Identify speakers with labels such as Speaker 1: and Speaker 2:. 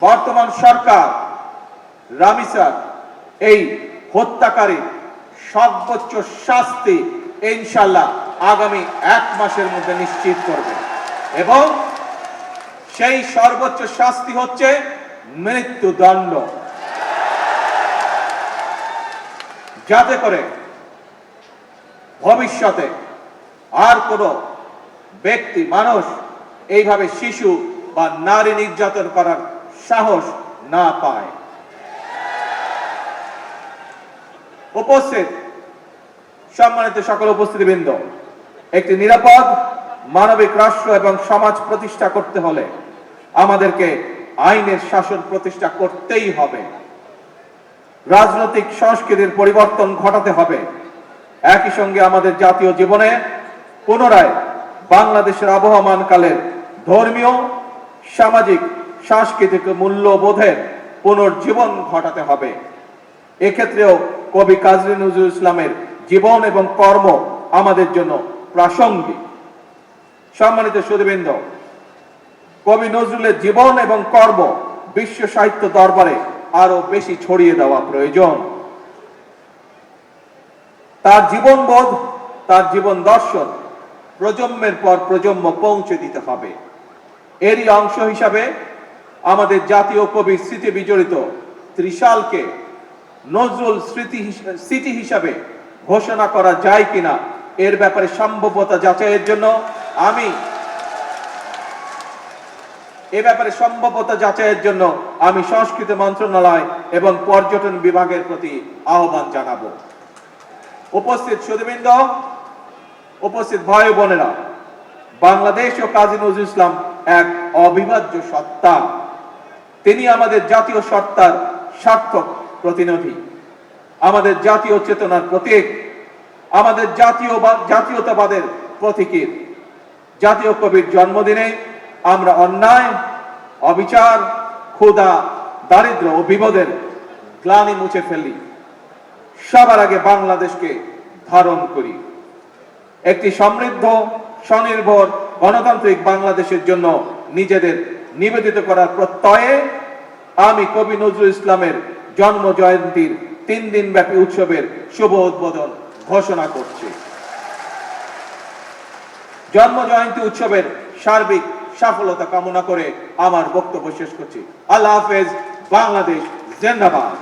Speaker 1: বর্তমান সরকার রামিসার এই হত্যাকারী সর্বোচ্চ শাস্তি ইনশাআল্লাহ আগামী 1 মাসের মধ্যে নিশ্চিত করবে এবং সেই সর্বোচ্চ শাস্তি হচ্ছে মৃত্যুদণ্ড, যাতে করে ভবিষ্যতে আর কোনো ব্যক্তি মানুষ এইভাবে শিশু বা নারী নির্যাতন করার সাহস না পায়। উপস্থিত সম্মানিত সকল উপস্থিতিবৃন্দ, একটি নিরাপদ মানবিক রাষ্ট্র এবং সমাজ প্রতিষ্ঠা করতে হলে আমাদেরকে আইনের শাসন প্রতিষ্ঠা করতেই হবে। রাজনৈতিক সংস্কৃতির পরিবর্তন ঘটাতে হবে। একই সঙ্গে আমাদের জাতীয় জীবনে পুনরায় বাংলাদেশের আবহমানকালের ধর্মীয়, সামাজিক, সাংস্কৃতিক মূল্যবোধের পুনর্জীবন ঘটাতে হবে। এক্ষেত্রেও কবি কাজী নজরুল ইসলামের জীবন এবং কর্ম আমাদের জন্য প্রাসঙ্গিক। সম্মানিত সুধীবৃন্দ, কবি নজরুলের জীবন এবং কর্ম বিশ্ব সাহিত্য দরবারে আরো বেশি ছড়িয়ে দেওয়া প্রয়োজন। তার জীবনবোধ, তার জীবন দর্শন প্রজন্মের পর প্রজন্ম পৌঁছে দিতে হবে। এরই অংশ হিসাবে আমাদের জাতীয় কবির স্মৃতি বিজড়িত ত্রিশালকে নজরুল স্মৃতি হিসাবে ঘোষণা করা যায় কিনা এর ব্যাপারে সম্ভাব্যতা যাচাইয়ের জন্য আমি সংস্কৃতি মন্ত্রণালয় এবং পর্যটন বিভাগের প্রতি আহ্বান জানাবো। উপস্থিত সুধীবৃন্দ, উপস্থিত ভাই বোনেরা, বাংলাদেশ ও কাজী নজরুল ইসলাম এক অবিভাজ্য সত্তা। তিনি আমাদের জাতীয় সত্তার সার্থক প্রতিনিধি, আমাদের জাতীয় চেতনার প্রতীক, আমাদের জাতীয়তাবাদের প্রতীকীর। জাতীয় কবির জন্মদিনে আমরা অন্যায়, অবিচার, ক্ষুধা, দারিদ্র ও বিপদের গ্লানি মুছে ফেলি। সবার আগে বাংলাদেশকে ধারণ করি। একটি সমৃদ্ধ, স্বনির্ভর, গণতান্ত্রিক বাংলাদেশের জন্য নিজেদের নিবেদিত করার প্রত্যয়ে আমি কবি নজরুল ইসলামের জন্ম জয়ন্তীর 3 দিন ব্যাপী উৎসবের শুভ উদ্বোধন ঘোষণা করছি। জন্ম জয়ন্তী উৎসবের সার্বিক সফলতা কামনা করে আমার বক্তব্য শেষ করছি। আল্লাহ হাফেজ। বাংলাদেশ জিন্দাবাদ।